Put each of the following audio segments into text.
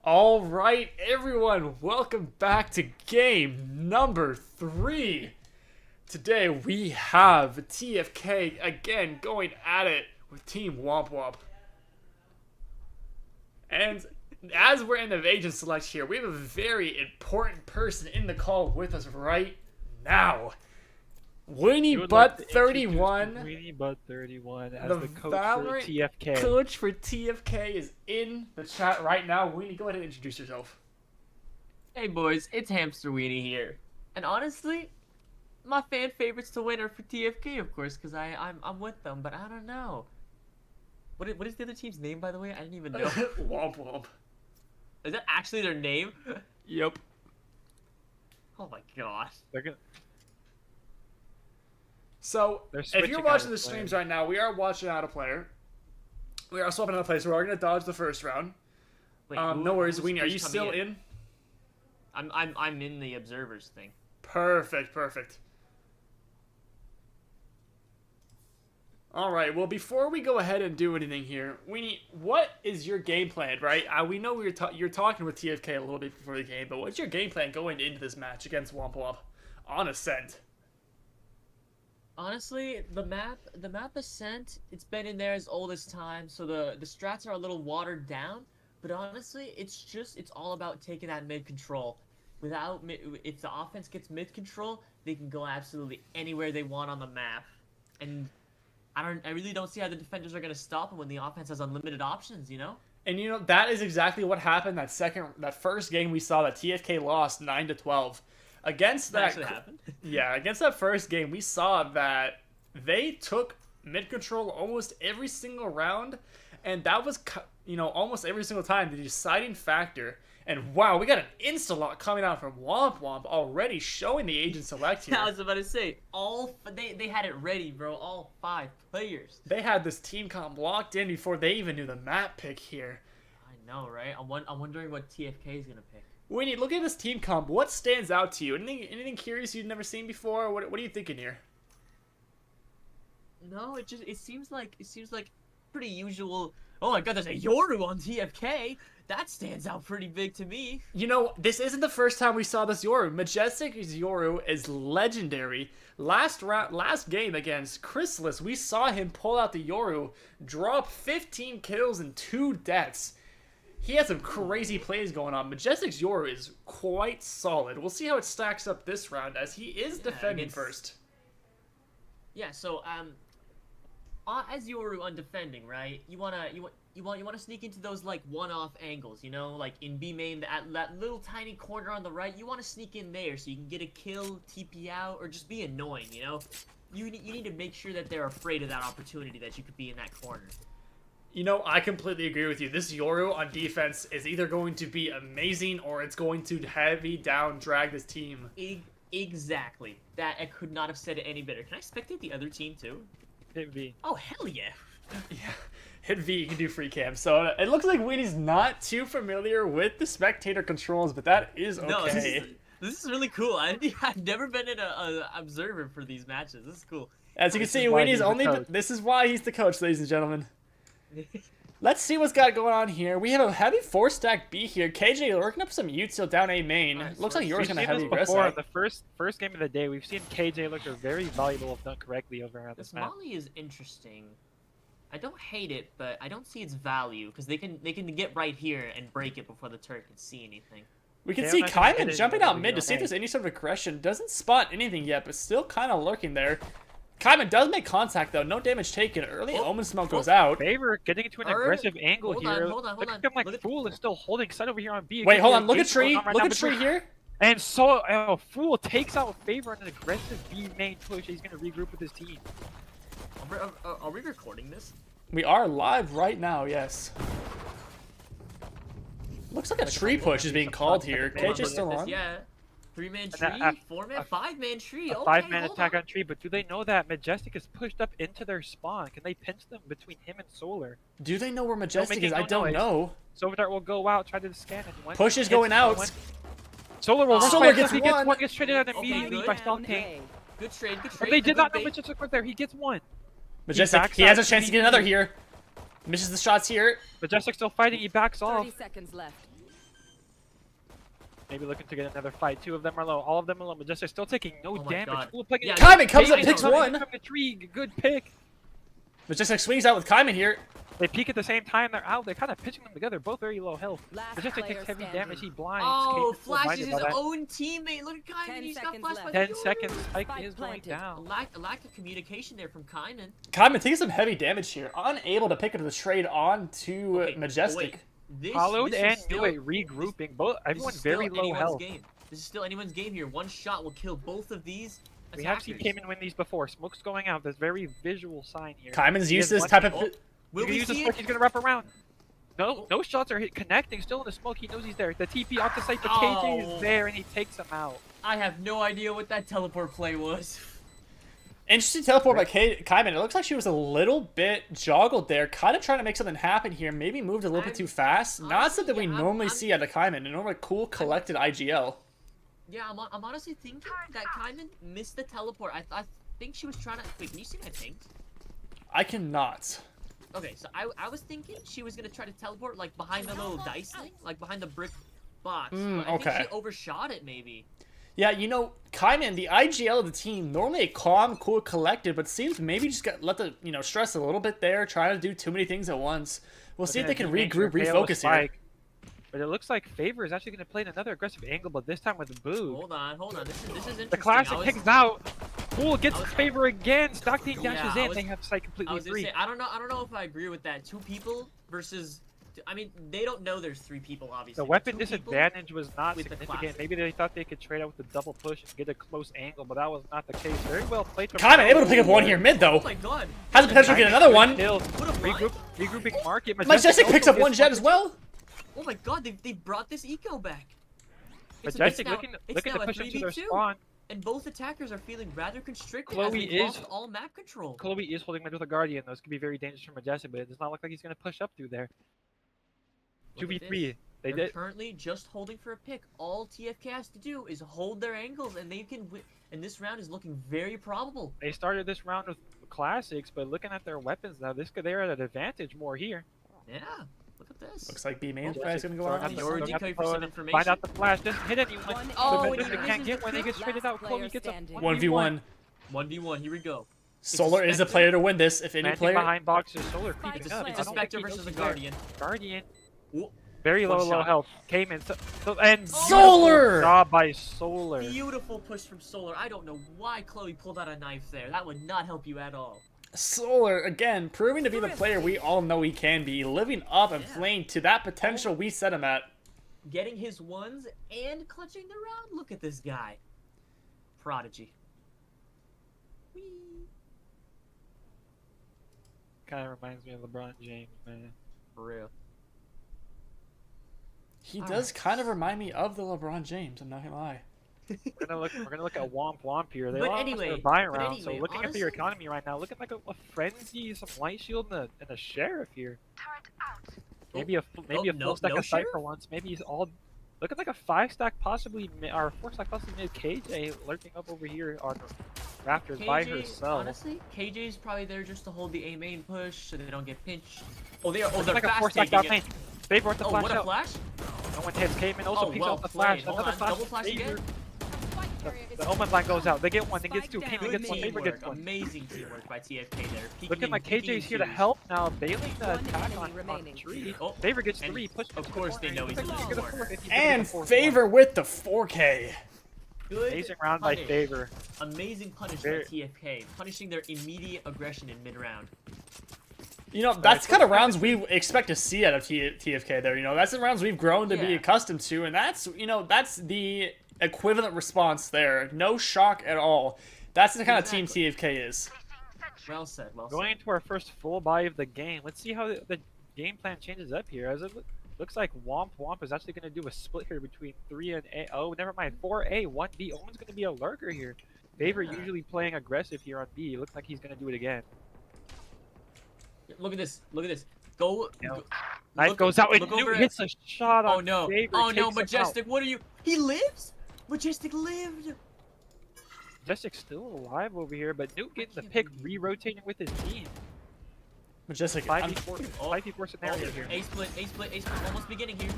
All right, everyone, welcome back to game number 3. Today we have TFK again going at it with Team Womp. And as we're in the agent select here, we have a very important person in the call with us right now. Weenie Butt 31. Weenie Butt 31 as The the coach Valorant for TFK. coach for TFK is in the chat right now. Weenie, go ahead and introduce yourself. Hey boys, it's Hamster Weenie here. And honestly, my fan favorites to win are for TFK, of course, because I'm with them, but I don't know. What is the other team's name, by the way? I didn't even know. Womp. Is that actually their name? Yep. Oh my gosh. So, They're if switching you're out watching of the streams player. right now, we are watching out a player. We are swapping out a player, so we're going to dodge the first round. Wait, No worries, who's Weenie, are you coming still in? I'm in the observers thing. Perfect. Alright, well, before we go ahead and do anything here, Weenie, what is your game plan, right? We know you're talking with TFK a little bit before the game, but what's your game plan going into this match against Womp on Ascent? Honestly, the map Ascent, it's been in there as old as time, so the strats are a little watered down. But honestly, it's all about taking that mid control. If the offense gets mid control, they can go absolutely anywhere they want on the map. And I really don't see how the defenders are gonna stop them when the offense has unlimited options, you know? And you know, that is exactly what happened that first game we saw that TFK lost 9-12. Against that actually happened. Yeah, against that first game, we saw that they took mid control almost every single round, and that was, almost every single time the deciding factor. And wow, we got an insta-lock coming out from Womp already showing the agent select here. I was about to say, they had it ready, bro. All 5 players. They had this team comp locked in before they even knew the map pick here. I know, right? I'm wondering what TFK is gonna pick. Winnie, look at this team comp. What stands out to you? Anything curious you've never seen before? What are you thinking here? No, it seems like pretty usual. Oh my god, there's a Yoru on TFK. That stands out pretty big to me. You know, this isn't the first time we saw this Yoru. Majestic's Yoru is legendary. Last game against Chrysalis, we saw him pull out the Yoru, drop 15 kills and 2 deaths. He has some crazy plays going on. Majestic's Yoru is quite solid. We'll see how it stacks up this round as he is defending first. Yeah, so as Yoru on defending, right? You wanna sneak into those like one-off angles, you know, like in B main, that little tiny corner on the right. You want to sneak in there so you can get a kill, TP out, or just be annoying, you know. You need to make sure that they're afraid of that opportunity that you could be in that corner. You know, I completely agree with you. This Yoru on defense is either going to be amazing or it's going to heavy down drag this team. Exactly. That I could not have said it any better. Can I spectate the other team too? Hit V. Oh hell yeah! Yeah, hit V, you can do free cam. So it looks like Winnie's not too familiar with the spectator controls, but that is okay. No, this is really cool. I've never been in a observer for these matches. This is cool. As you can see, Winnie's only. This is why he's the coach, ladies and gentlemen. Let's see what's got going on here. We have a heavy 4-stack B here. KJ working up some Util down A main. Nice. Looks like yours gonna heavy before aggressive. the first game of the day. We've seen KJ look very valuable if done correctly over at This this map. Molly is interesting. I don't hate it, but I don't see its value because they can get right here and break it before the turret can see anything. We can Yeah, see I'm not gonna hit Kaiman it jumping until out we mid go to see if A. there's any sort of aggression. Doesn't spot anything yet, but still kind of lurking there. Kaiman does make contact though. No damage taken. Early Omen smoke goes out. Favor getting into an aggressive angle hold here. on, hold on. Look at him like Fool is still holding side over here on B. Wait, hold on. Look at Tree. Look at Tree here. And so Fool takes out Favor on an aggressive B main push. He's gonna regroup with his team. Are we recording this? We are live right now. Yes. Looks like a tree push is being called here. KJ's still on. Yeah. 3-man tree, And a 4-man, 5-man tree. A Okay, 5-man hold attack on. on Tree, but do they know that Majestic is pushed up into their spawn? Can they pinch them between him and Solar? Do they know where Majestic is? making I no don't noise. know. Solar will go out, try to scan it. Push is going out. Solar will Solar run gets he gets one. one, gets traded out Okay, immediately good. by Stalking. Good trade, good But trade. they did not know Good bait. Majestic was there. He gets one. Majestic, backs he has a out chance to get immediately. another here. Misses the shots here. Majestic still fighting. He backs 30 off. seconds left. Maybe looking to get another fight. 2 of them are low. All of them are low. Majestic still taking no Oh my damage. God. Ooh, picking Yeah, Kaiman comes up, Kaiman picks coming one. from the tree. Good pick. Majestic swings out with Kaiman here. They peek at the same time. They're out. They're kind of pitching them together. Both very low health. Last Majestic player takes heavy standing. damage. He blinds. Oh, Caden's still flashes blinded his by that. own teammate. Look at Kaiman. 10 He's got seconds flashed by left. the 10 seconds. Spike Spike is going planted. down. A lack of communication there from Kaiman. Kaiman taking some heavy damage here. Unable to pick up the trade on to Okay, Majestic. Hollowed this is and still- Newit regrouping. Both this everyone's is still very low anyone's health. game. This is still anyone's game here. One shot will kill both of these We have attackers. seen Cayman win these before. Smoke's going out. There's very visual sign here. Kaiman's He used to has this one type hit. of... Will You can we use the see smoke. it? He's gonna wrap around. No shots are connecting. Still in the smoke. He knows he's there. The TP off the site, but KJ Oh. is there and he takes him out. I have no idea what that teleport play was. Interesting teleport by Kaiman. It looks like she was a little bit joggled there, kind of trying to make something happen here. Maybe moved a little bit too fast. Not honestly, something we yeah, normally I'm- see out of Kaiman. A normally cool, collected IGL. Yeah, I'm honestly thinking that Kaiman missed the teleport. I think she was trying to. Wait, can you see my ping? I cannot. Okay, so I was thinking she was gonna try to teleport like behind the little dice thing, like behind the brick box. But I okay. think she overshot it maybe. Yeah, you know, Kaiman, the IGL of the team, normally a calm, cool, collected, but seems maybe just got let the stress a little bit there, trying to do too many things at once. We'll see if they can regroup, refocus here. But it looks like Favor is actually going to play in another aggressive angle, but this time with the boo. Hold on. This is interesting. The classic kicks out. Cool gets I was- Favor again. Stockton dashes Yeah, I in. was- They have sight I completely was gonna free. say I don't know if I agree with that. 2 people versus. I mean, they don't know there's 3 people obviously. The but weapon 2 people- disadvantage was not with the significant. classic. Maybe they thought they could trade out with the double push and get a close angle, but that was not the case. Very well played from Kaiman able to pick up one here mid, Oh though. my god. Has the potential to get another one. Kill. What a blind. Regrouping market. Majestic picks also up one gets jet as well. Oh my god, they brought this eco back. Majestic now- looking it's to now a push into their 3v2. spawn. And both attackers are feeling rather constricted Chloe as they've is- lost all map control. Chloe is holding mid with a Guardian. Those could be very dangerous for Majestic, but it does not look like he's going to push up through there. Look at 2v3. this. They They're did. currently just holding for a pick. All TFK has to do is hold their angles, and they can win. And this round is looking very probable. They started this round with classics, but looking at their weapons now, they're at an advantage more here. Yeah, look at this. Looks like B main Majestic is gonna go throwing out. out the- Your throwing out decoy the for some phone, information. Find out the flash. Doesn't hit anyone. One- Oh, The and he Majestic misses can't the get when he kill. gets traded Last out. Chloe player gets a standing. 1v1. 1v1, here we go. Solar is a player to win this. If any Planting player. behind boxes. Solar It's creeping a- up. it's I a don't think Spectre he knows versus a he's there. Guardian. Guardian. Ooh, Very One low shot. health. Came in. And Solar! Job by Solar. beautiful push from Solar. I don't know why Chloe pulled out a knife there. That would not help you at all. Solar, again, proving to be the player we all know he can be, living up and Yeah. playing to that potential we set him at. Getting his ones and clutching the round. Look at this guy. Prodigy. Whee! Kind of reminds me of LeBron James, man. For real. He All does right. kind of remind me of the LeBron James, I'm not gonna lie. We're gonna look at Womp here. They But lost anyway- their buy but round, so anyway, looking at their honestly- economy right now, looking like a frenzy, some light shield and a sheriff here. Maybe a no- full stack no of sight sheriff? for once. Maybe he's all looking like a 5-stack, possibly or 4-stack, possibly mid. KJ lurking up over here on Raptors by herself. Honestly, KJ's probably there just to hold the A main push so they don't get pinched. Oh, they're Looking like a fast 4-stack taking down it. lane. Favor with the Oh, flash what a out. flash! No one hits. Cayman also Oh, peeks well out the played. flash. Hold Another on, flash. double flash again. The Omen line goes out. They get one. They get two. Cayman Good gets one. Favor teamwork. gets one. Amazing teamwork by TFK there. Peeking Looking in- like peeking in KJ's here to twos. help now, bailing the One attack enemy on remaining. tree. Oh, Favor gets and 3. Push of course they know he's in the corner. And Favor with the 4K. Good Amazing round by punish. Favor. Amazing punish Very- by TFK, punishing their immediate aggression in mid-round. You know, that's kind of rounds we expect to see out of TFK there. You know, that's the rounds we've grown to be Yeah. accustomed to, and that's the equivalent response there. No shock at all. That's the kind of team Exactly. TFK is. Well said, well Going said. into our first full buy of the game. Let's see how the game plan changes up here. As it looks like Womp is actually going to do a split here between 3 and A. Oh, never mind. 4A, 1B. Owen's going to be a lurker here. Favor Yeah. usually playing aggressive here on B. Looks like he's going to do it again. Look at this, look at this. Go. Yeah. go Knife look- goes out and look Newt over at- hits a shot on Oh no, Favor. oh takes no, him out. Majestic, what are you? He lives? Majestic lived! Majestic's still alive over here, but Newt getting the can't pick, believe- re-rotating with his team. Majestic. 5v4 scenario here. A split, almost beginning here.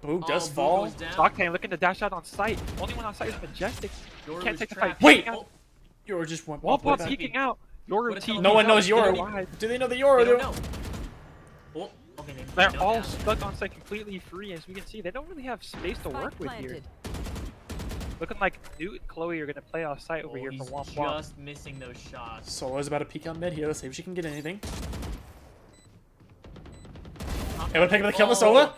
Boog does Boog fall. goes down. Stocktan looking to dash out on site. Only one on site is Majestic. Yoru Can't is take the fight. trapped. Wait! Peeking out. Yoru just went Womp way Womp back. peeking out. Yoru What a TP. No one knows They don't Yoru. Do they know the They Yoru? don't know. Oh, okay, They're know all now. stuck on site completely free. As we can see, they don't really have space to work with here. Looking like Newt and Chloe are going to play off site over here for He's Womp Womp. just missing those shots. Solo's about to peek out mid here. Let's see if she can get anything. Able to pick up the kill with Sova?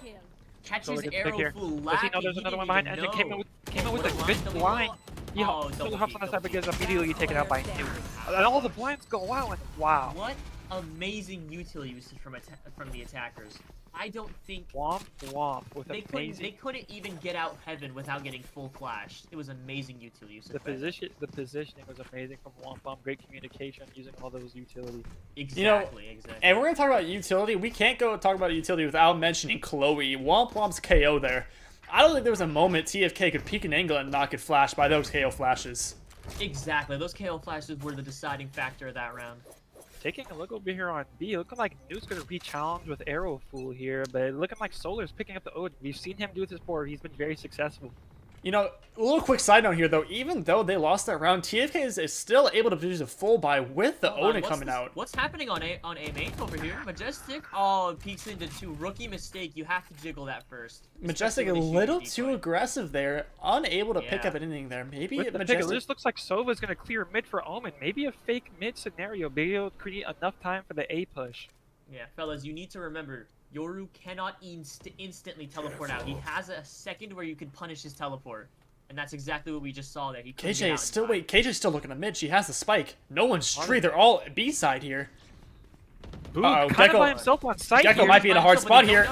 Catches Solo gets pick arrow here. full Does he know lacking. there's another one behind? Engine came in with What a good double blind. He Oh, still double hops peek, on the side, double but gets immediately taken out by Newt. And all the blinds go out, and wow. What amazing utility usage from the attackers. I don't think Womp Womp with they amazing. couldn't even get out heaven without getting full flashed. It was amazing utility usage. The positioning was amazing from Womp Womp. Great communication using all those utilities. Exactly. And we're gonna talk about utility. We can't go talk about utility without mentioning Chloe. Womp Womp's KO there. I don't think there was a moment TFK could peek an angle and not get flashed by those KO flashes. Exactly. Those KO flashes were the deciding factor of that round. Taking a look over here on B, looking like Newt's gonna re-challenge with Arrow Fool here, but looking like Solar's picking up the Ode. We've seen him do this before. He's been very successful. You know, a little quick side note here, though. Even though they lost that round, TFK is still able to produce a full buy with the Odin coming out. What's happening on A main over here? Majestic? Oh, it peeks into two. Rookie mistake. You have to jiggle that first. Majestic a Especially when they little shoot too decoy. aggressive there, unable to pick Yeah. up anything there. Maybe With the pick, it Majestic. just looks like Sova's gonna clear mid for Omen. Maybe a fake mid scenario, be able to create enough time for the A push. Yeah, fellas, you need to remember, Yoru cannot instantly teleport out. He has a second where you can punish his teleport. And that's exactly what we just saw there. He couldn't get KJ out is in still time. KJ's still looking at mid. She has the spike. No one's tree. They're all B side here. Boog, Uh-oh, kind of Gekko- by himself on site Gekko here. might be in a hard spot here.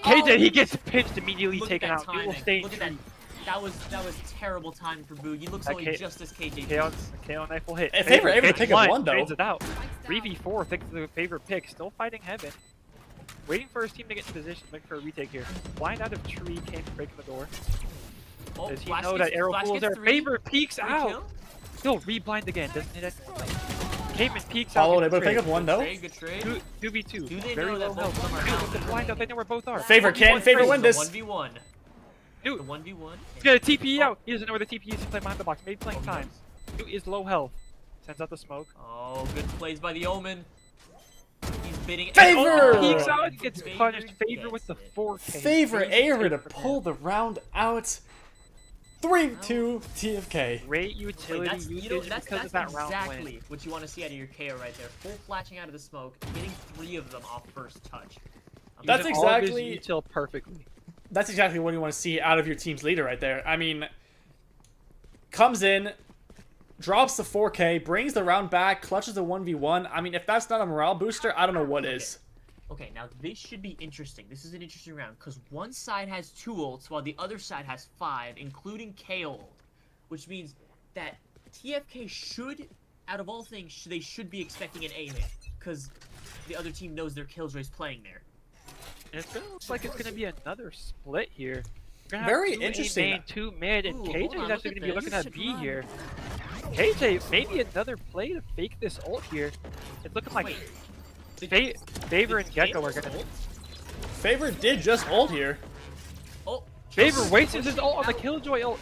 KJ, Oh, he gets pinched immediately, look at taken that out. He will timing. stay in Look at that. tree. That was terrible timing for Boog. He looks That only K- just as KJ KO, does. KO knife will hit. Hey, Favor able to gets pick up blind, one, though. drains it out. 3v4, thanks to the Favor pick. Still fighting heaven. Waiting for his team to get in position, looking for a retake here. Blind out of tree, came breaking the door. Oh, Does he Flash know gets- that Arrow Flash Fool is gets there? three. Favor peeks Free out. kill. Still re-blind again, doesn't hit anyone. Cayman peeks Followed, out. able to pick up one, though. Good trade. 2v2. Do they Very know that low both health. of them are Dude, out? with the blind out, they know where both are. Favor can Favor win this. 1v1. The Dude, 1v1. he's got a TP out. He doesn't know where the TP is. He's playing behind the box. Maybe playing time. Dude is low health. Sends out the smoke. Oh, good plays by the Omen. He's bidding. Favor! Oh, peeks out. Gets Favor punished. Favor gets with the it. 4K. Favor Air to for pull him. the round out. 3-2 TFK. Great Wait, utility that's, usage you know, that's because of that round exactly win. what you want to see out of your KO right there. Full flashing out of the smoke, getting 3 of them off first touch. That's Using all of his exactly- util perfectly. That's exactly what you want to see out of your team's leader right there. I mean, comes in, drops the 4K, brings the round back, clutches a 1v1. I mean, if that's not a morale booster, I don't know what is. Okay, now this should be interesting. This is an interesting round because one side has 2 ults while the other side has 5, including KO ult, which means that TFK should, out of all things, they should be expecting an A hit because the other team knows their Killjoy's playing there. And it looks like it's going to be another split here. We're gonna Very have 2 interesting. A main, 2 mid, and Ooh, KJ hold is on, actually look going to at be looking this. at B here. KJ, maybe another play to fake this ult here. It's looking like Wait, Favor and did Gekko Kale are going to... ult? Favor did just ult here. Oh, Favor wastes his pushing ult on the out. Killjoy ult.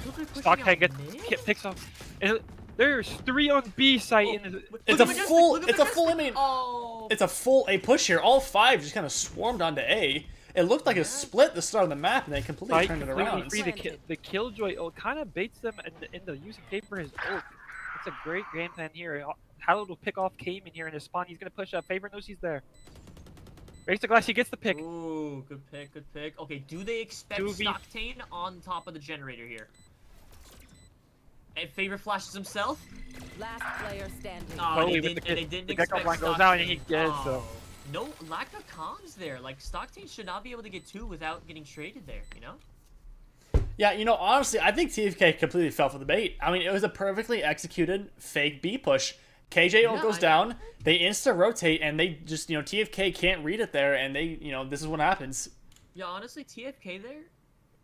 Killjoy pushing Stocktan out gets mid? picks off. And there's 3 on B site. Oh, in the, look It's at a Majestic, full- look at it's a full Majestic. inning. Oh, It's a full A push here. All 5 just kind of swarmed onto A. It looked like a split at the start of the map, and they completely Site turned it completely around. free. The Killjoy ult kind of baits them into using Favor his ult. It's a great game plan here. Hallowed will pick off Cayman here in his spawn. He's going to push up. Favor knows he's there. Breaks the glass. He gets the pick. Ooh, good pick, good pick. Okay, do they expect 2v. Stocktain on top of the generator here? And Favor flashes himself? Last player standing. Oh, Totally they with the didn't, kid. they didn't The Gekko expect blind goes out and he Stocktain. gets Oh. No, lack of comms there. Like, Stocktain should not be able to get 2 without getting traded there, you know? Yeah, you know, honestly, I think TFK completely fell for the bait. I mean, it was a perfectly executed fake B push. KJ ult Yeah, goes I- down, they insta-rotate, and they just, you know, TFK can't read it there, and they, you know, this is what happens. Yeah, honestly, TFK there,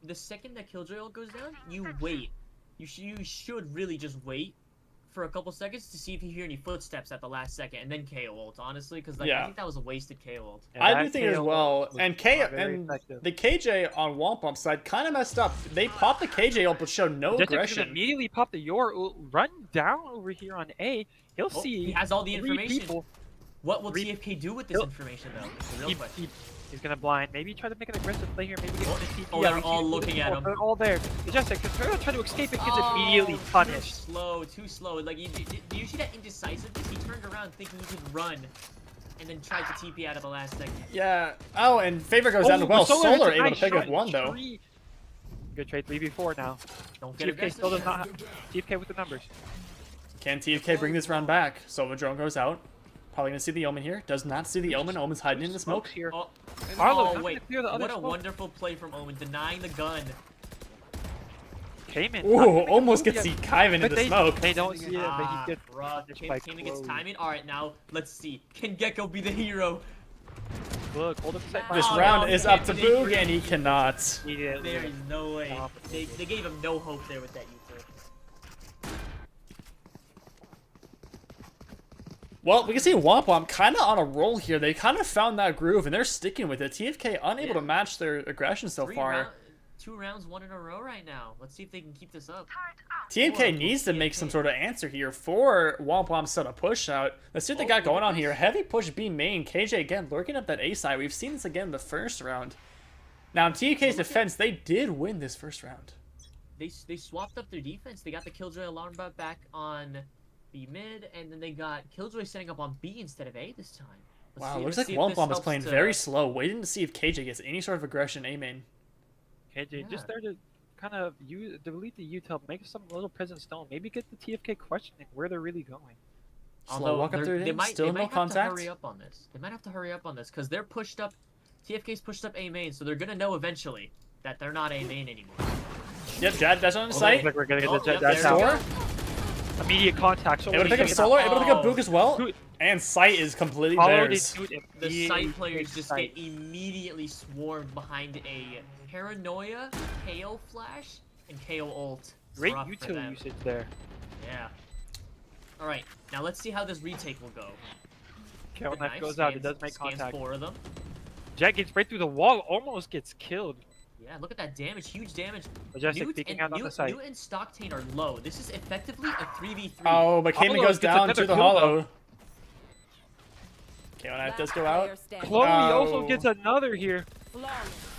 the second that Killjoy ult goes down, you wait. You should really just wait for a couple seconds to see if you hear any footsteps at the last second, and then KO ult, honestly, because like, Yeah. I think that was a wasted KO ult. Yeah, I that do think as KO well. was And not very and effective. the KJ on Womp side kind of messed up. They popped the KJ ult but showed no Jessica aggression. immediately pop the Yor, run down over here on A. He'll Oh, see. he has all the three information. people. What will Three- TFK do with this He'll- information, though? It's the real He- question. he's gonna blind. Maybe try to make an aggressive play here. Maybe get Oh, the TP. oh, they're out. all looking at him. They're all there. Jessica, they're gonna try to escape and gets immediately Too punished. slow, too slow. Like, do you see that indecisiveness? He turned around thinking he could run, and then tried to TP out of the last second. Yeah. Oh, and Favor goes down as well. Solar Solar hits a able to nice pick up shot. one though. Good trade, 3v4 now. Don't get TFK aggressive. still does not have TFK with the numbers. Can TFK bring this round back? Solar drone goes out. Probably gonna see the Omen here. Does not see the Omen. Omen's hiding in the smoke. Smokes here. Oh, Arlo, oh not wait, gonna clear the other what a smoke. wonderful play from Omen, denying the gun. Came in. Ooh, not gonna almost get gets it. the Kaiven in But the they, smoke. They don't see it, but he gets Bruh, punished by Cayman gets close. timing. Alright, now, let's see. Can Gecko be the hero? Look, hold up sight. This Oh, round no, is he up to can't take Boog, it. and he cannot. There is no way. Stop. They gave him no hope there with that user. Well, we can see Womp kind of on a roll here. They kind of found that groove, and they're sticking with it. TFK unable Yeah. to match their aggression so far. 2 rounds, 1 in a row right now. Let's see if they can keep this up. TFK Whoa, needs to make TFK. some sort of answer here for Womp set a push out. Let's see what they got look going at on here. this. Heavy push B main. KJ again lurking up that A side. We've seen this again in the first round. Now, in TFK's defense, they did win this first round. They swapped up their defense. They got the Killjoy alarm bot back on B mid, and then they got Killjoy setting up on B instead of A this time. Wow, Let's looks see like if Womp this is helps playing to- very slow, waiting to see if KJ gets any sort of aggression A main. KJ Yeah. just there to kind of delete the util, make some little present stone, maybe get the TFK questioning where they're really going. Slow Although walk up they're- through they him, might, still they no might have contact. to hurry up on this. They might have to hurry up on this because they're pushed up. TFK's pushed up A main, so they're gonna know eventually that they're not A main anymore. Yep, Jad dash on the Looks site. like we're gonna get Oh, the yep, dash there out. we Score. go. Immediate contact. So Able to pick up taking Solar, out- able to pick up Oh. Boog as well. Dude, And sight is completely followed theirs. it, dude, The immediately site players takes just sight. get immediately swarmed behind a Paranoia, KO flash, and KO ult. Great Rough for util them. usage there. Yeah. Alright, now let's see how this retake will go. Kill Good knife knife, goes out. It scans- does make scans contact. 4 of them. Jet gets right through the wall, almost gets killed. Yeah, look at that damage, huge damage. Majestic Newt peeking and, out on the Newt, site. Newt and Stocktane are low. This is effectively a 3v3. Oh, but Cayman Hollow goes gets down another to the kill, hollow. KO knife does Last go out. player standing. Chloe Oh. also gets another here. Flawless.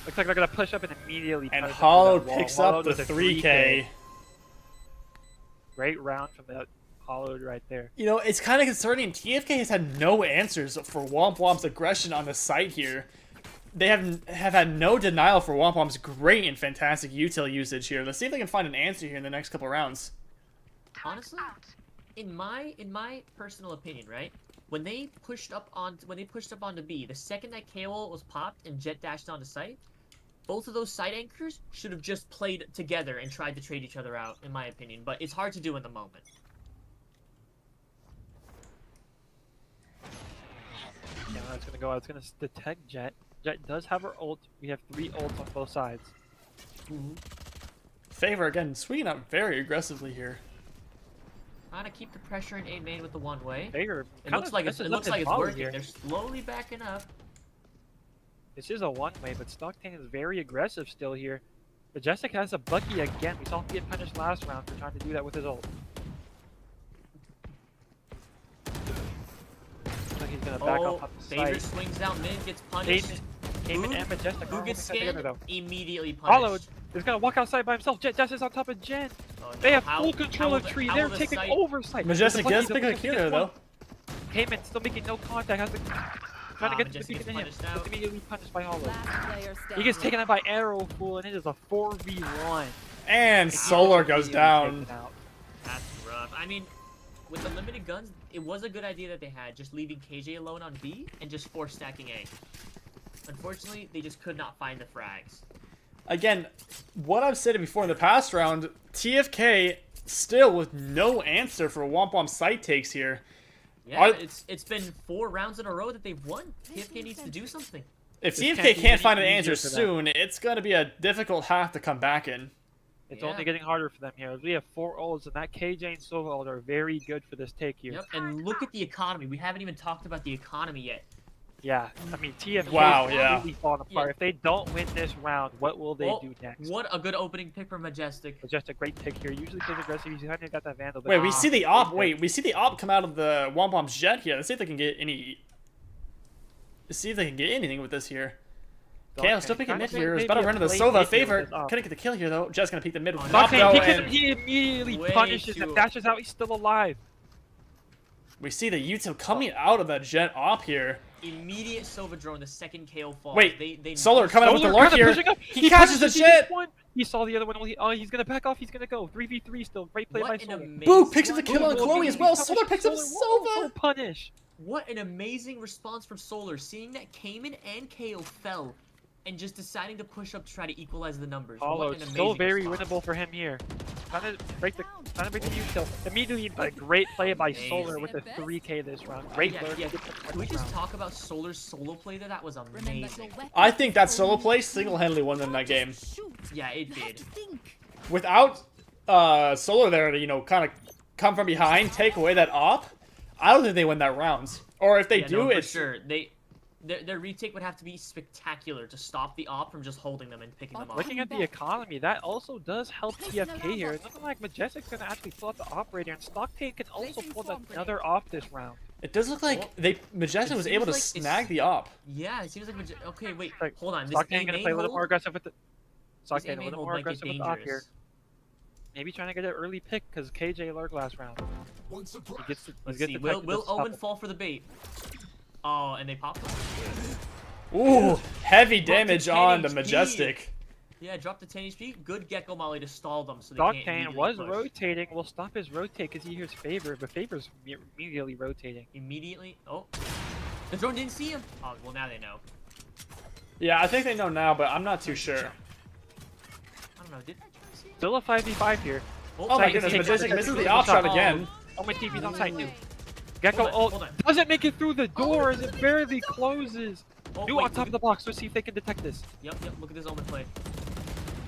Looks like they're gonna push up and immediately. And punish them Hollow through that wall. picks Hollow up the does a 3K. Great round from that Hollow right there. You know, it's kind of concerning. TFK has had no answers for Womp's aggression on the site here. They have had no denial for Womp's great and fantastic util usage here. Let's see if they can find an answer here in the next couple rounds. Honestly, in my personal opinion, right? When they pushed up onto B, the second that KO was popped and Jet dashed onto site, both of those side anchors should have just played together and tried to trade each other out, in my opinion. But it's hard to do in the moment. Yeah, that's gonna go out. It's gonna detect Jet. Jet does have her ult. We have 3 ults on both sides. Favor again, swinging out very aggressively here. Trying to keep the pressure in A main with the one way. Fager, It looks like it's working. Here. They're slowly backing up. This is a one-way, but Stocktane is very aggressive still here. Majestic has a Bucky again. We saw him get punished last round for trying to do that with his ult. Looks like he's gonna back Oh, off up the Favor site. swings down mid, gets punished. Cayman Boog- and Majestic Who are gets holding together scanned? though. Immediately Followed. punished. He's gonna walk outside by himself. Jet is on top of Jen. Oh, no. They have How- full control how of will the- tree. how They're will the taking site- over site. Majestic There's does a pick a Bucky, Q there, though. Cayman still making no contact. Has to trying to get the Majestic beacon gets to him. punished out. Gets immediately punished by Hollow. Last player standing. He gets taken out by Arrow Fool, and it is a 4v1. And Solar goes Immediately down. taken out. That's rough. I mean, with the limited guns, it was a good idea that they had, just leaving KJ alone on B and just force stacking A. Unfortunately, they just could not find the frags. Again, what I've said before in the past round, TFK still with no answer for Womp's site takes here. Yeah, Are- it's been 4 rounds in a row that they've won. TFK needs to do something. If This TFK can't be can't any find an easier answer for them. soon, it's going to be a difficult half to come back in. It's Yeah. only getting harder for them here. We have 4 ults, and that KJ and Sova ult are very good for this take here. Yep. And look at the economy. We haven't even talked about the economy yet. Yeah, I mean, TFK Wow, is yeah. completely falling apart. Yeah. If they don't win this round, what will they Oh, do next? What a good opening pick from Majestic. It's just a great pick here. Usually plays aggressive. He's kind of got that Vandal. But Wait, we see the Ah, op. Wait, we see the op come out of the Womp's jet here. Let's see if they can get any. Let's see if they can get anything with this here. Okay, I'm still picking mid here. It's about to run into the Sova favor. Couldn't get the kill here though. Jet's gonna peek the mid. Op Octane though, peeks him, and he immediately Way punishes too- him, dashes out. He's still alive. we see the Yuto coming out of that jet op here. Immediate Sova drone, the second KO fall. Wait, they Solar coming out with the Solar lurk kinda here. pushing up. He catches the punishes jet. one. He saw the other one. Oh, he's gonna back off. He's gonna go 3v3 still. Great play by What an Solar. amazing. Boo picks up the what- kill on Boom, Chloe boom, as boom, well. boom, Solar picks up Solar Sova. will punish. What an amazing response from Solar, seeing that Cayman and KO fell, and just deciding to push up to try to equalize the numbers. Although What an it's still amazing very response. winnable for him here. Trying to break the U kill. Immediately, a great play by Solar with a 3K this round. Great Yeah, lurk. yeah. Good play Can we this just round. talk about Solar's solo play there? That was amazing. I think that solo play single-handedly won them that game. Yeah, it did. Without Solar there to, you know, kind of come from behind, take away that op, I don't think they win that round. Or if they Yeah, do, no, for it's sure. Their retake would have to be spectacular to stop the op from just holding them and picking them off. Looking at the economy, that also does help TFK here. It's looking like Majestic's gonna actually pull out the operator, and Stockade can also pull another off this round. It does look like Majestic It was able to seems like snag the op. Yeah, it seems like okay. Wait, Like, hold on. This Stockade A gonna main play a little hold- more aggressive with the. this A Stockade a main little hold more might get aggressive with the op here. dangerous. Maybe trying to get an early pick because KJ lurked last round. He gets the, Let's he see. gets the Will technical Omen stop. fall for the bait? Oh, and they popped him. Ooh, heavy Dropped to damage 10 on the HP. Majestic. Yeah, dropped to 10 HP. Good Gecko Molly to stall them so they can't Stockade immediately was push. rotating. We'll stop his rotate because he hears Favor, but Favor's immediately rotating. Immediately. Oh. The drone didn't see him. Oh, well, now they know. Yeah, I think they know now, but I'm not too sure. I don't know. Did that drone see him? Still a 5v5 here. Oh my Side goodness, to Majestic take- misses the op shot Oh. again. Omen TV's on site too. Gecko Hold ult on. doesn't make it through the door as it barely closes. Oh, New wait, on top of the box. Let's see if they can detect this. Yep, look at this Omen play.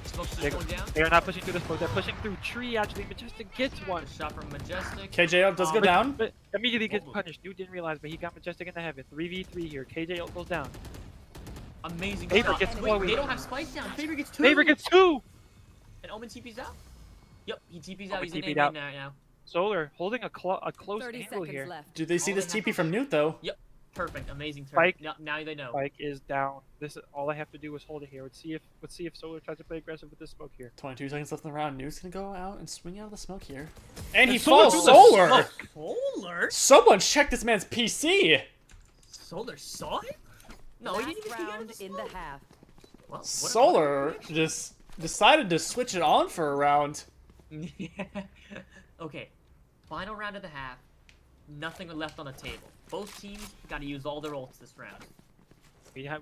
Smoke's They, just going down. they are not pushing through this boat. They're pushing through tree. Actually, Majestic gets one. Good shot from Majestic. KJ up does go Um, down. But immediately gets Oh. punished. New didn't realize, but he got Majestic in the heaven. 3v3 here. KJ ult goes down. Amazing Favor shot. gets Wait, Chloe. they don't have spikes down. Favor gets 2. Favor gets 2. And Omen TP's out? Yep, he TP's Omen out. He's in TP'd A out. now. Solar holding a close 30 angle seconds here. left. Do they see Oh, this they have- TP from Newt though? Perfect, amazing turn. Spike. Now they know. Spike is down. This is all I have to do is hold it here. Let's see if Solar tries to play aggressive with this smoke here. 22 seconds left in the round. Newt's gonna go out and swing out of the smoke here. And he And Solar falls through the Solar! smoke. Solar? Someone check this man's PC! Solar saw him? No, he Last didn't even peek out of round the in the smoke. half. Well, what a- Solar just decided to switch it on for a round. Yeah. Okay, final round of the half. Nothing left on the table. Both teams got to use all their ults this round.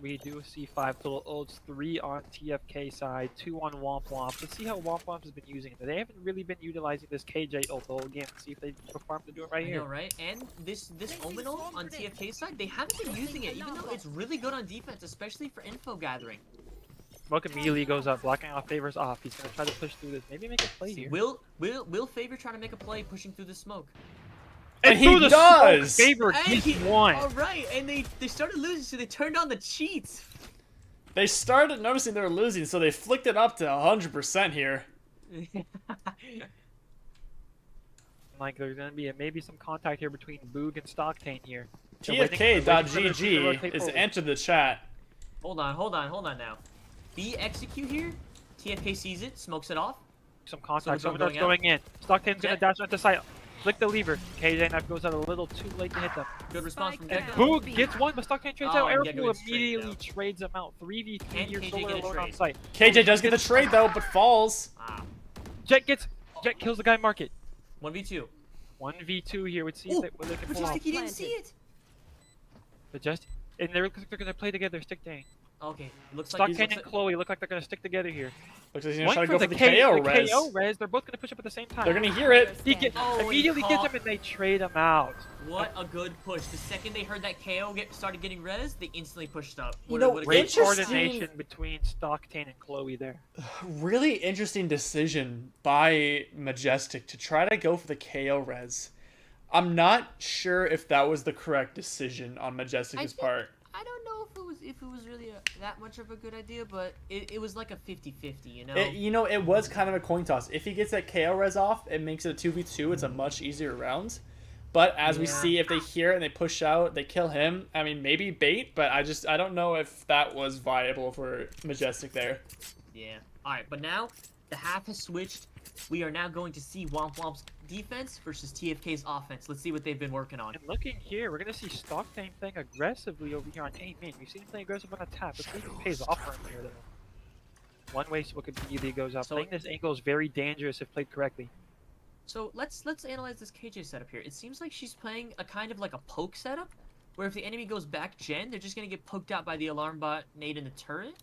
We do see 5 total ults, 3 on TFK side, 2 on Womp. Let's see how Womp has been using it. They haven't really been utilizing this KJ ult the whole game. Let's see if they perform to do it right I here. know, right? And this Omen ult on TFK side, they haven't been using it, even though it's really good on defense, especially for info gathering. Smoke immediately goes up, blocking off Favors off. He's gonna try to push through this. Maybe make a play here. Will Favor trying to make a play pushing through the smoke? And through he the does! Smoke, Favor And gets one. All right, and they started losing, so they turned on the cheats. They started noticing they were losing, so they flicked it up to 100% here. Like there's gonna be maybe some contact here between Boog and Stocktane here. They're waiting for their team to TFK.GG rotate is forward. entered the chat. Hold on now. B execute here. TFK sees it, smokes it off. Some contact. So Someone's going going in. Stocktane's gonna Jet. dash onto site. Flick the lever. KJ knife goes out a little too late to hit them. Good response from Spike Gecko. down. Boog gets one, but Stockton trades Oh, out. and Gecko Airpool gets traded immediately out. trades him out. 3v3 Can here, KJ Solar get a alone on trade? site. KJ does get the trade though, but falls. Ah, Jet kills the guy market. 1v2. 1v2 here. Let's see Ooh, what they can pull off. Majestic, he didn't see it. But just and they're gonna play together, stick dang. Okay, looks like Stockton and Chloe look like they're gonna stick together here. Looks like he's gonna One try to go for the K- KO the res. KO res. They're both gonna push up at the same time. They're gonna hear it. He get, Oh, he immediately gets caught. him and they trade him out. What a good push. The second they heard that KO started getting res, they instantly pushed up. You know, What a Great good push. coordination between Stockton and Chloe there. Really interesting decision by Majestic to try to go for the KO res. I'm not sure if that was the correct decision on Majestic's part. I don't know if it was really that much of a good idea, but it was like a 50-50, you know? It was kind of a coin toss. If he gets that KO res off, it makes it a 2v2. It's a much easier round. But as we see, if they hear it and they push out, they kill him. I mean, maybe bait, but I don't know if that was viable for Majestic there. Yeah. Alright, but now the half has switched. We are now going to see Womp Womp's defense versus TFK's offense. Let's see what they've been working on. And looking here, we're gonna see Stockton playing aggressively over here on A main. We've seen him play aggressive on attack. Let's see if it pays off for him here though. One way Cmtd goes up. So- Playing this angle is very dangerous if played correctly. So let's analyze this KJ setup here. It seems like she's playing a kind of like a poke setup, where if the enemy goes back gen, they're just gonna get poked out by the alarm bot nade in the turret.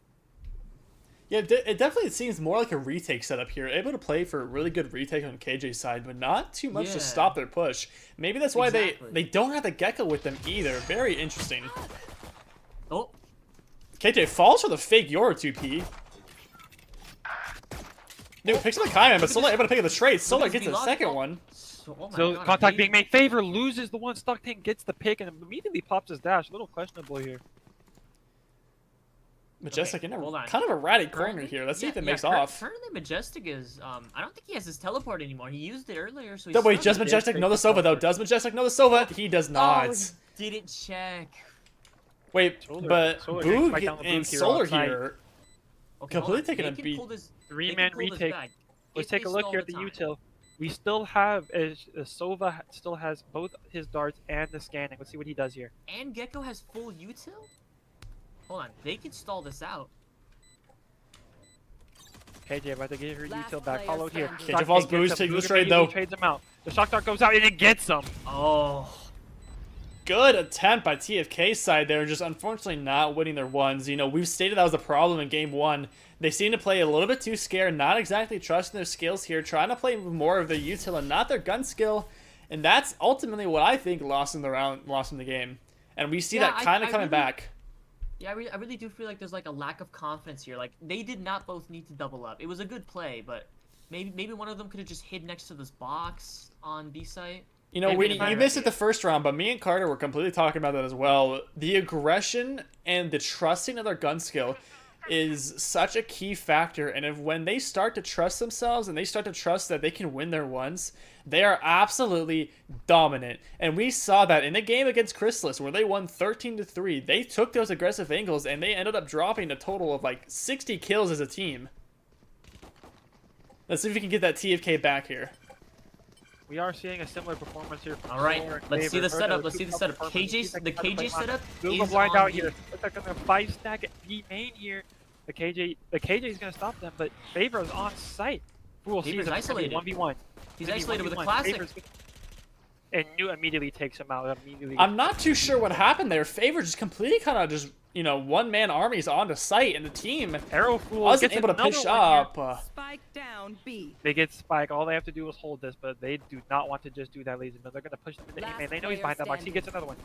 Yeah, it definitely seems more like a retake setup here. Able to play for a really good retake on KJ's side, but not too much Yeah. to stop their push. Maybe that's why Exactly. they don't have the Gecko with them either. Very interesting. Oh, KJ falls for the fake Yoru 2P. Dude, picks up the Kaiman, but Solar able to pick up the trade. Solar this gets the Vlog- second oh. one. oh my So God, contact they- being made. Favor loses the one. Stockton gets the pick and immediately pops his dash. A little questionable here. Majestic in a hold on. kind of erratic corner Currently- here. Let's see if it yeah, makes cur- off. Currently, Majestic is. I don't think he has his teleport anymore. He used it earlier, so. No, wait, still does not- Majestic know the Sova though? Does Majestic know the Sova? He does not. Oh, he didn't check. Wait, Solar- but Solar getting spiked down Boog the and Boog here Solar outside. here. Okay, Completely hold on. taking They a can beat. pull this- they can Three-man pull this retake. back Let's if take they a look stall here at the the time. util. We still have Sova still has both his darts and the scanning. Let's see what he does here. And Gecko has full util. Hold on, they can stall this out. KJ about to get her Last util back. player Followed here. standing. KJ Stockton falls, gets Boo's him. taking the Boog trade, immediately though. Trades him out. The shock dart goes out and it gets him. Oh, Good attempt by TFK's side there, just unfortunately not winning their ones. You know, we've stated that was the problem in game one. They seem to play a little bit too scared, not exactly trusting their skills here, trying to play more of their util and not their gun skill. And that's ultimately what I think lost in the game. And we see Yeah, that kind of I coming really- back. yeah, I really do feel like there's like a lack of confidence here. Like they did not both need to double up. It was a good play, but maybe one of them could have just hid next to this box on B site. You know, Yeah, we really bad missed it idea. the first round, but me and Carter were completely talking about that as well. The aggression and the trusting of their gun skill is such a key factor, and if when they start to trust themselves and they start to trust that they can win their ones, they are absolutely dominant. And we saw that in the game against Chrysalis where they won 13-3. They took those aggressive angles and they ended up dropping a total of like 60 kills as a team. Let's see if we can get that TFK back here. We are seeing a similar performance here. From All right, Solar and let's see Favor. the Heard setup, of let's see the two setup. performance. KJ See if the they can KJ play setup Google is blind on out B. here. Looks like I'm gonna 5-stack at B main here. The KJ is gonna stop them, but Favor is on site. We'll see Favor's them isolated. 1v1. He's isolated with a classic. And New immediately takes him out. Immediately. I'm not too sure what happened there. Favor just completely kind of just, you know, one-man armies onto site, and the team Arrow Fool wasn't gets able to another push one up. here. Spike down B. They get Spike. All they have to do is hold this, but they do not want to just do that, ladies and gentlemen. They're gonna push them into Last A main. They know he's player behind that box. He standing. gets another one.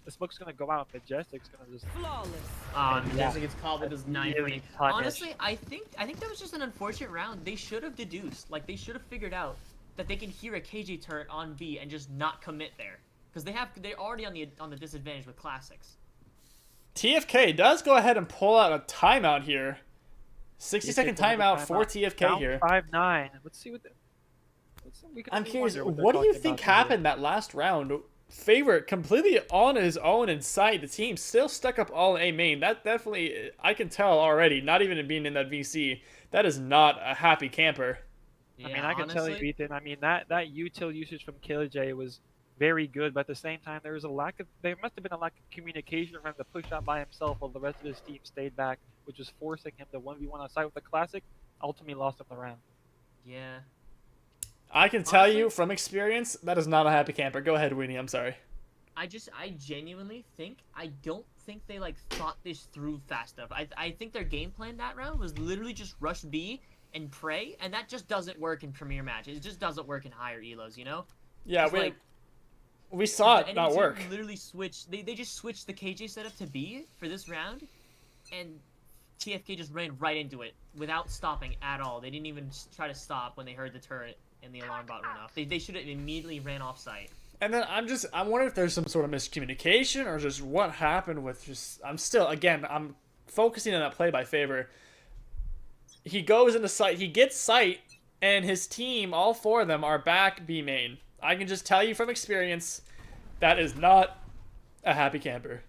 The smoke's gonna go out. Majestic's gonna just. Flawless. Majestic gets caught with his 9 Really punish. Honestly, I think that was just an unfortunate round. They should have deduced, like they should have figured out that they can hear a KJ turret on B and just not commit there, because they're already on the disadvantage with classics. TFK does go ahead and pull out a timeout here. 60-second TFK timeout for down TFK here. 5-9. Let's see what. We can I'm only curious, wonder what they're do you talking think about here. happened that last round? Favorite completely on his own inside the team, still stuck up all in A main. That definitely, I can tell already, not even being in that VC, that is not a happy camper. I mean, I can tell you, Ethan. I mean, that util usage from KJ was very good, but at the same time, there was a lack of. There must have been a lack of communication around the push out by himself, while the rest of his team stayed back, which was forcing him to 1v1 on site with the classic. Ultimately, lost him the round. Yeah. I can tell you Honestly- from experience, that is not a happy camper. Go ahead, Weenie, I'm sorry. I genuinely think I don't think they like thought this through fast enough. I think their game plan that round was literally just rush B and pray, and that just doesn't work in premier matches. It just doesn't work in higher elos, you know? Yeah, It's we saw the it not enemy team work. Literally switched. They just switched the KJ setup to B for this round, and TFK just ran right into it without stopping at all. They didn't even try to stop when they heard the turret and the alarm bot run off. They should have immediately ran off site. And then I'm wondering if there's some sort of miscommunication or just what happened with I'm focusing on that play by Favor. He goes into site, he gets site, and his team, all four of them, are back B main. I can just tell you from experience, that is not a happy camper.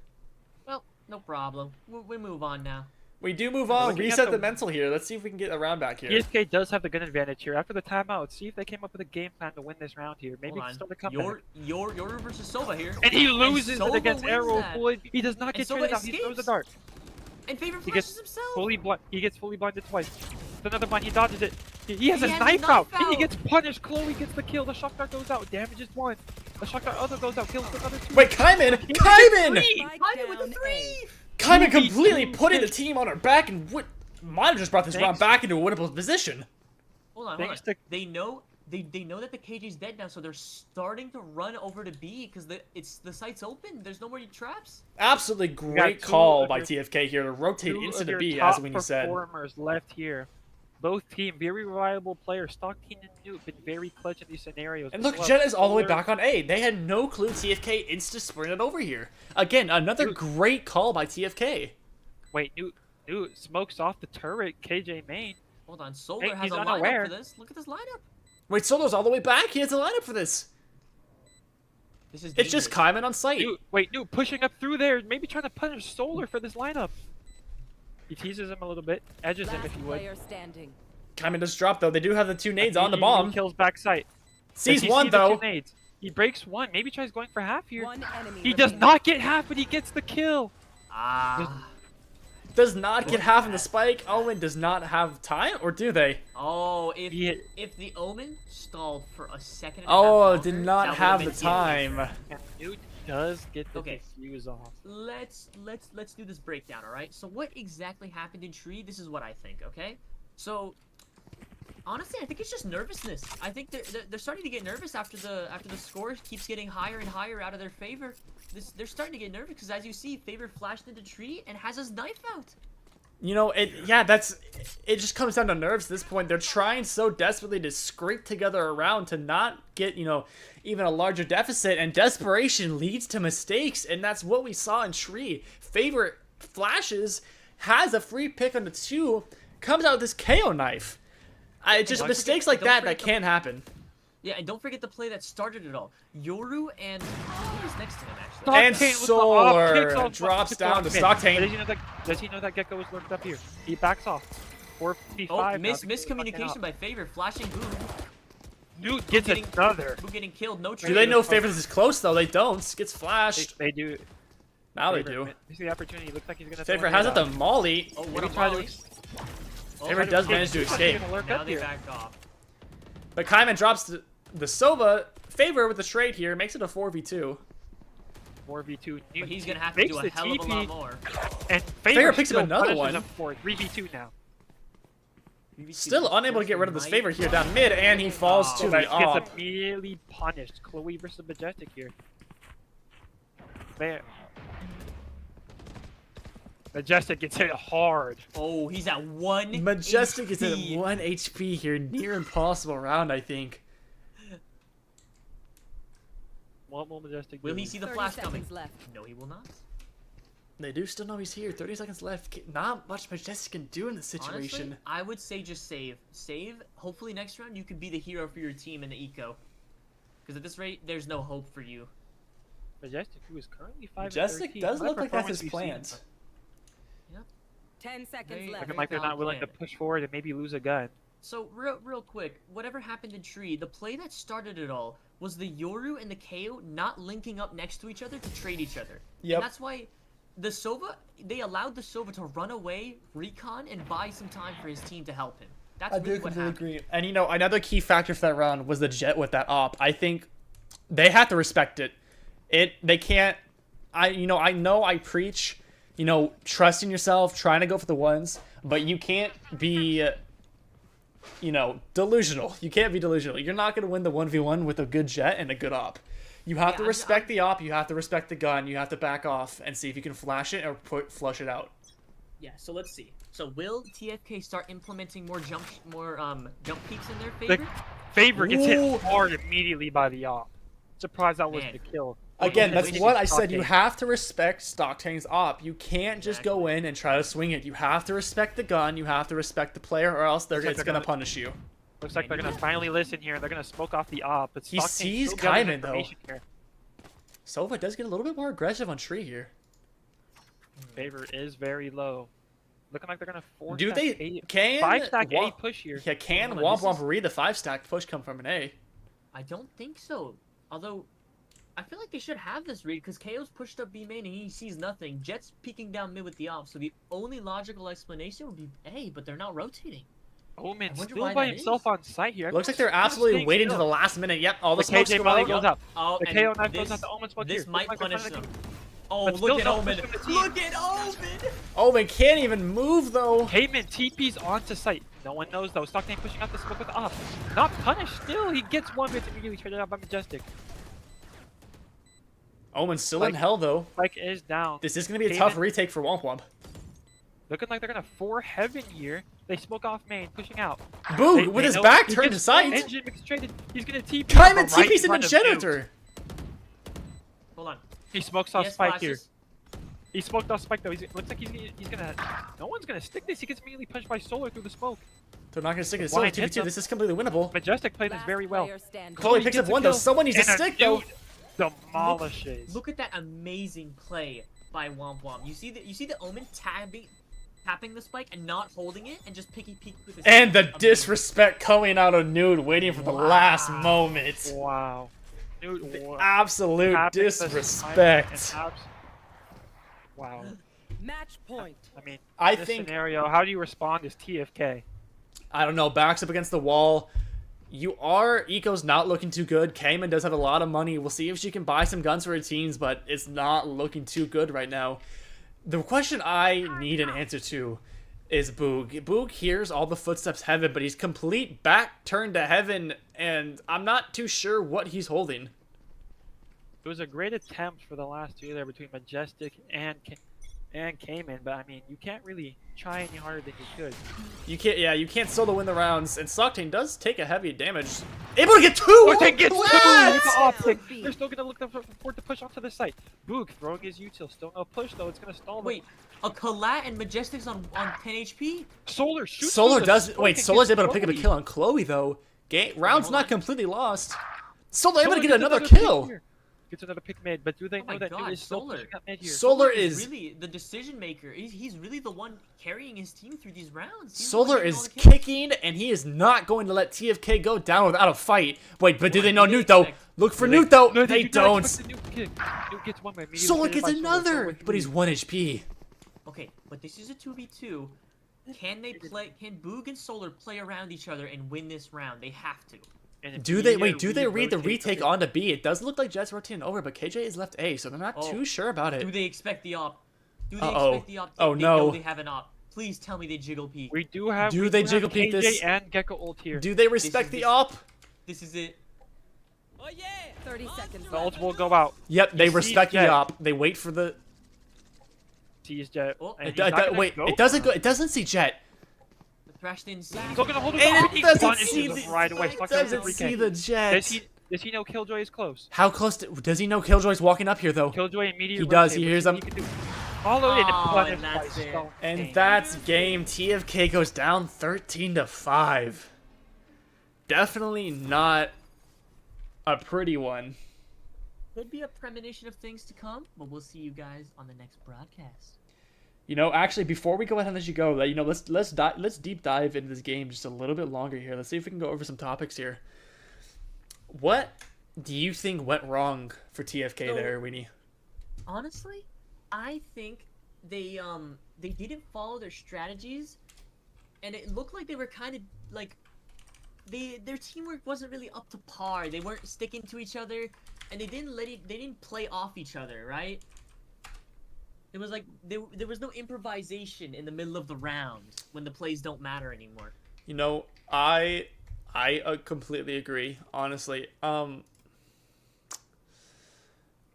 Well, no problem. We move on now. We do move on, Looking at reset the- the mental here. Let's see if we can get a round back here. TFK does have the gun advantage here. After the timeout, see if they came up with a game plan to win this round here. Maybe Hold start a on. comeback. Yoru versus Sova here. And he loses Sova it against wins Arrow. that. Boy, he does not And get Sova traded out. He throws a escapes. dart. And Favor He flashes gets himself. He gets fully blinded twice. It's another blind. He dodges it. He has He his has knife his out. knife And he out. gets punished. Chloe gets the kill. The shock dart goes out. Damages one. The shock dart other goes out. Kills another two. Wait, Kaiman! He gets Kaiman! three! Hyman with the Down 3! Kaiman 2v2 completely putting the pitch. team on her back and might have just brought this round Thanks. back into a winnable position. Hold on. Thanks to- They know that the KJ's dead now, so they're starting to run over to B because the site's open. There's no more traps. Absolutely got great two call of by your- TFK here to rotate Two into of the your B, top as Winnie said. performers left here. Both team very reliable players. Stockton and Newt been very clutch in these scenarios. And We look, still Jet have is all the way four- back on A. They had no clue TFK insta-sprinted over here. Again, another great call by TFK. Wait, Newt smokes off the turret. KJ main. Hold on. Solar Hey, has he's a unaware. lineup for this. Look at this lineup. Wait, Solo's all the way back? He has a lineup for this. This is It's just dangerous. Kaiman on site. Newt pushing up through there. Maybe trying to punish Solar for this lineup. He teases him a little bit. Edges him Last if you would. player standing. Kaiman does drop, though. They do have the two nades He- on the he bomb. kills backside. Sees Does he one, see the two though. nades? He breaks one. Maybe tries going for half here. One enemy He does remaining. not get half, but he gets the kill. Ah. Does not get half in the spike. Owen does not have time, or do they? Oh, He- if the Omen stalled for a second and a Oh, half did longer, not that have the would've been game. time. And Newt does get the Okay. defuse off. Let's do this breakdown, all right? So what exactly happened in Tree? This is what I think, okay? So honestly, I think it's just nervousness. I think they're starting to get nervous after the score keeps getting higher and higher out of their favor. They're starting to get nervous because, as you see, Favor flashed into Tree and has his knife out. You know, it just comes down to nerves at this point. They're trying so desperately to scrape together a round to not get, even a larger deficit, and desperation leads to mistakes, and that's what we saw in Tree. Favor flashes, has a free pick on the 2, comes out with this KO knife. Just don't mistakes forget- like don't that forget the- can't happen. Yeah, and don't forget the play that started it all. Yoru and who was next to him actually? And Stockton with the off kicks Solar off- drops kicks down off to mid. Stockton. Does he know that Gecko was lurked up here? He backs off. 4v5. Oh, miscommunication by Favor, flashing Boo. Newt gets getting- another. Boo getting killed, no Do trade. they know Favors is close, though? They don't. Gets flashed. They do. Now they Favor, do. This is the opportunity. Looks like he's gonna. Favor throw has it it the Molly. Oh, what Maybe a try to volley. ex- Oh, Favor does manage to Looks like escape. he's gonna lurk now up they here. backed off. But Kaiman drops the Sova. Favor with the trade here makes it a 4v2. 4v2. But he's gonna have to do a Makes the hell of a lot TP, more. And Favor picks up still another punishes one. him for 3v2 now. Still unable to get rid of this Favor here down mid, and he falls to So the he op. gets immediately punished. Chloe versus Majestic here. Man. Majestic gets hit hard. Oh, he's at 1 Majestic is at HP. 1 HP here. Near impossible round, I think. What will Majestic do? Will he see the 30 flash coming? seconds left. No, he will not. They do still know he's here. 30 seconds left. Not much Majestic can do in this situation. Honestly, I would say just save. Save. Hopefully next round you could be the hero for your team in the eco. Because at this rate, there's no hope for you. Majestic, who is currently 5 Majestic does look like that's his plans. plans. 10 seconds Very- left. Looking like they're not willing to push forward and maybe lose a gun. So, real quick, whatever happened in Tree, the play that started it all was the Yoru and the KO not linking up next to each other to trade each other. Yep. And that's why the Sova, they allowed the Sova to run away, recon, and buy some time for his team to help him. That's really what happened. And another key factor for that round was the Jet with that op. I think they have to respect it. They can't. I know I preach, trusting yourself, trying to go for the ones, but you can't be, delusional. You can't be delusional. You're not gonna win the 1v1 with a good jet and a good op. You have to respect the op. You have to respect the gun. You have to back off and see if you can flash it or flush it out. Yeah. So let's see. So will TFK start implementing more jump peaks in their The favor? favor gets Ooh. hit hard immediately by the op. Surprised that wasn't Man. a kill. Again, that's Wait, what I said. You Octane. have to respect Stocktang's op. You can't just go Exactly. in and try to swing it. You have to respect the gun. You have to respect the player, or else Looks like it's they're gonna gonna- punish you. Looks like they're gonna finally listen here, and they're gonna smoke off the op. But He Stocktane's sees still gathering Kaiman, though. information here. Sova does get a little bit more aggressive on tree here. Favor is very low. Looking like they're gonna force Do that they? eight, Can 5-stack A Womp- push here. Yeah, can Hold on, Womp this Womp read the 5-stack push come from an A? I don't think so. Although, I feel like they should have this read because KO's pushed up B main and he sees nothing. Jet's peeking down mid with the op, so the only logical explanation would be A, but they're not rotating. Omen I wonder still why by that himself is. on site here. Looks like they're Everyone's absolutely staying waiting to still. the last minute. Yep, all the The smoke's KJ going volley out. goes up. Oh, The and KO knife this, goes out to Omen smoke this here. might Looks like they're punish trying them. to- Oh, But look still at no Omen! push from the team. Look at Omen! Omen can't even move though. Heyman TP's onto site. No one knows though. Stocktane pushing out the smoke with the op. Not punished still. He gets one bit immediately traded out by Majestic. Omen's still in hell though. Spike is down. This is gonna be a Heyman- tough retake for Womp Womp. Looking like they're gonna 4 heaven here. They smoke off main, pushing out. Boog They with his know back he turned to gets sight. Engine mix traded. He's gonna TP. Kaiman right TP's in the front of Duke. janitor. Hold on. He smokes off Yes, Spike here. flashes. He smoked off Spike though. Looks like he's gonna. No one's gonna stick this. He gets immediately punched by Solar through the smoke. They're not gonna stick it. It's Blind only 2v2. hits him. This is completely winnable. Majestic played this Last very well. player standing. Chloe He picks gets up a one though. kill. Someone needs to And stick though. dude demolishes. Look at that amazing play by Womp Womp. You see the Omen tapping the spike and not holding it and just peek with his And the amazing. disrespect coming out of Nude, waiting for the last moment. Wow. Dude, The absolute tapping the disrespect. spike and wow. Match point. I mean, I in this think scenario, how do you respond as TFK? I don't know. Backs up against the wall. Eco's not looking too good. Cayman does have a lot of money. We'll see if she can buy some guns for her teams, but it's not looking too good right now. The question I need an answer to is Boog. Boog hears all the footsteps heaven, but he's complete back turned to heaven, and I'm not too sure what he's holding. It was a great attempt for the last two there between Majestic and Cayman, but I mean, you can't really try any harder than you could. You can't solo win the rounds, and Stocktane does take a heavy damage. Able to get two! Stocktane gets two with What? the optic. They're still gonna look for to push onto the site. Boog throwing his util, still no push though. It's gonna stall. them. Wait, a Collat and Majestic's on 10 HP? Solar shoots. Solar through the does. smoke Wait, and Solar's gets able to pick up a Chloe. kill on Chloe though. Round's hold not on. completely lost. Solar able to Solar get gets another pick kill. here. Gets another pick mid, but do they Oh know my that God, Dude is still Solar. pushing up mid here? Solar is really the decision maker. He's really the one carrying his team through these rounds. He's the Solar one getting all is the kills. kicking, and he is not going to let TFK go down without a fight. Wait, but do What they know do they Newt though? expect? Look for No, Newt though. No, They do not don't. expect the Nuke kick. Nuke gets one by immediately Solar traded gets by Solar, another, Solar but he's 1 HP. Okay, but this is a 2v2. Can they play? Can Boog and Solar play around each other and win this round? They have to. And Do they immediate do they read the rotate retake from onto B? It does look like Jet's rotating over, but KJ is left A, so they're not Oh. too sure about Do it. they expect the op? Do they Uh-oh. expect the op? Oh, they no. know they have an op. Please tell me they jiggle peek. We do have. Do we they have jiggle peek KJ this? and Gecko ult here. Do they respect the this- op? This is it. 30 seconds The ult left. will go out. Yep, they He sees respect the Jet. op. They wait for the. Sees Jet. Oh, and It, he's not gonna wait, go it doesn't for go. It doesn't see Jet. The Thrash didn't see. Still gonna hold it And up. it He doesn't punishes see him the- right away. It Stuck doesn't on see 3K. the Jet. Does he know Killjoy is close? How close does he know Killjoy's walking up here though? Killjoy immediately. He does, rotate, he but hears see him. what he can do. Followed and Oh, punished and by that's it. Stone. And Dang. that's game. TFK goes down 13-5. Definitely not a pretty one. Could be a premonition of things to come, but we'll see you guys on the next broadcast. Actually, before we go ahead and let you go, let's deep dive into this game just a little bit longer here. Let's see if we can go over some topics here. What do you think went wrong for TFK So- there, Weenie? Honestly, I think they didn't follow their strategies, and it looked like they were kind of like their teamwork wasn't really up to par. They weren't sticking to each other. and they didn't play off each other, right? It was like there was no improvisation in the middle of the round when the plays don't matter anymore. You know, I completely agree. Honestly,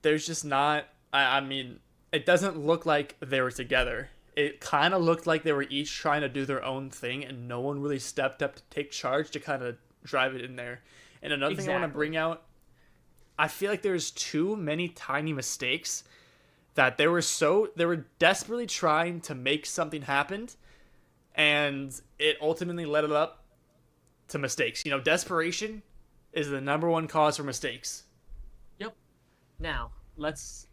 there's just not. I mean, it doesn't look like they were together. It kind of looked like they were each trying to do their own thing, and no one really stepped up to take charge to kind of drive it in there. And another thing I want to bring out, I feel like there's too many tiny mistakes that they were desperately trying to make something happen, and it ultimately led it up to mistakes. You know, desperation is the number one cause for mistakes. Yep. Now let's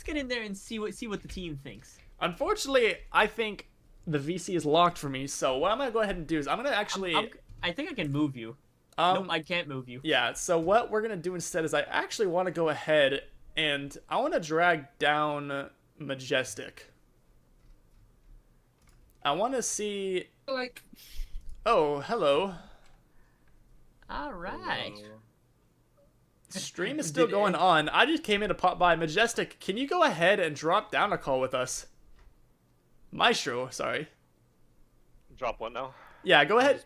get in there and see what the team thinks. Unfortunately, I think the VC is locked for me. So what I'm gonna go ahead and do is I'm gonna actually. I think I can move you. Nope, I can't move you. Yeah. So what we're gonna do instead is I actually want to go ahead and I want to drag down Majestic. I want to see. Like. Oh, hello. All right. Stream is still going on. I just came in to pop by. Majestic, can you go ahead and drop down a call with us? Maestro, sorry. Drop what now? Yeah, go ahead.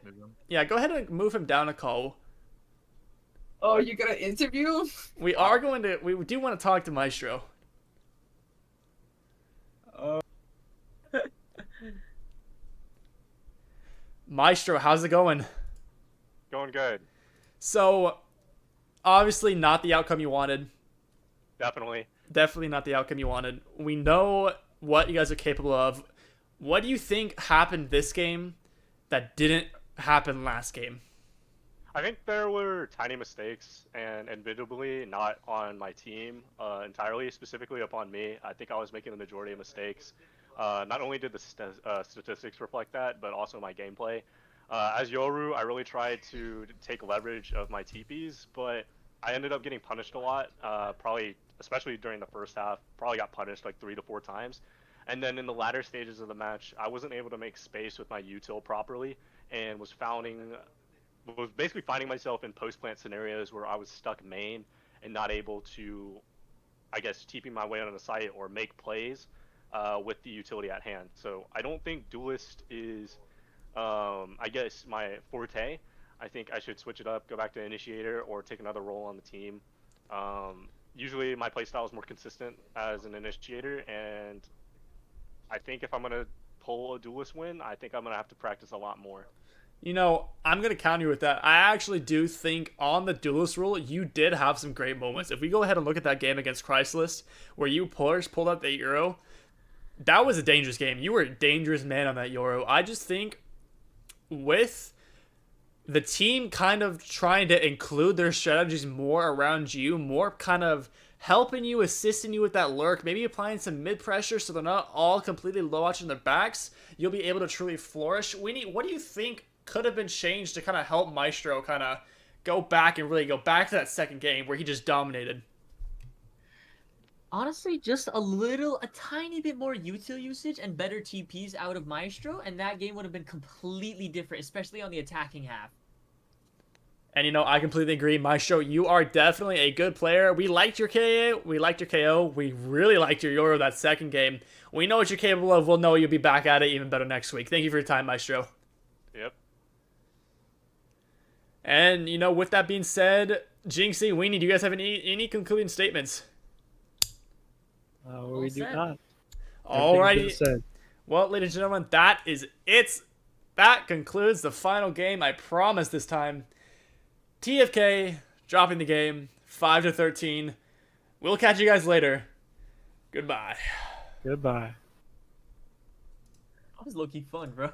Yeah, go ahead and move him down a call. Oh, you gonna interview him? We do want to talk to Maestro. Maestro, how's it going? Going good. So, obviously not the outcome you wanted. Definitely. Definitely not the outcome you wanted. We know what you guys are capable of. What do you think happened this game that didn't happen last game? I think there were tiny mistakes, and individually, not on my team entirely, specifically upon me. I think I was making the majority of mistakes. Not only did the statistics reflect that, but also my gameplay. As Yoru, I really tried to take leverage of my TPs, but I ended up getting punished a lot, probably, especially during the first half, probably got punished like 3 to 4 times. And then in the latter stages of the match, I wasn't able to make space with my util properly, and was basically finding myself in post-plant scenarios where I was stuck main and not able to, I guess, TP my way on the site or make plays with the utility at hand. So I don't think Duelist is, I guess, my forte. I think I should switch it up, go back to Initiator, or take another role on the team. Usually my playstyle is more consistent as an Initiator, and I think if I'm going to pull a Duelist win, I think I'm going to have to practice a lot more. You know, I'm going to counter you with that. I actually do think on the Duelist rule, you did have some great moments. If we go ahead and look at that game against Chrysalis, where you pulled out the Euro, that was a dangerous game. You were a dangerous man on that Euro. I just think with the team kind of trying to include their strategies more around you, more kind of helping you, assisting you with that lurk, maybe applying some mid pressure so they're not all completely low watching their backs, you'll be able to truly flourish. What do you think could have been changed to kind of help Maestro kind of go back and really go back to that second game where he just dominated? Honestly, just a tiny bit more util usage and better TPs out of Maestro, and that game would have been completely different, especially on the attacking half. And, you know, I completely agree. Maestro, you are definitely a good player. We liked your KO. We liked your KO. We really liked your Euro that second game. We know what you're capable of. We'll know you'll be back at it even better next week. Thank you for your time, Maestro. Yep. And, you know, with that being said, Jinxie, Weenie, do you guys have any concluding statements? We do not. Alrighty. Well, ladies and gentlemen, that is it. That concludes the final game. I promise this time. TFK dropping the game 5-13. We'll catch you guys later. Goodbye. Goodbye. That was low-key fun, bro.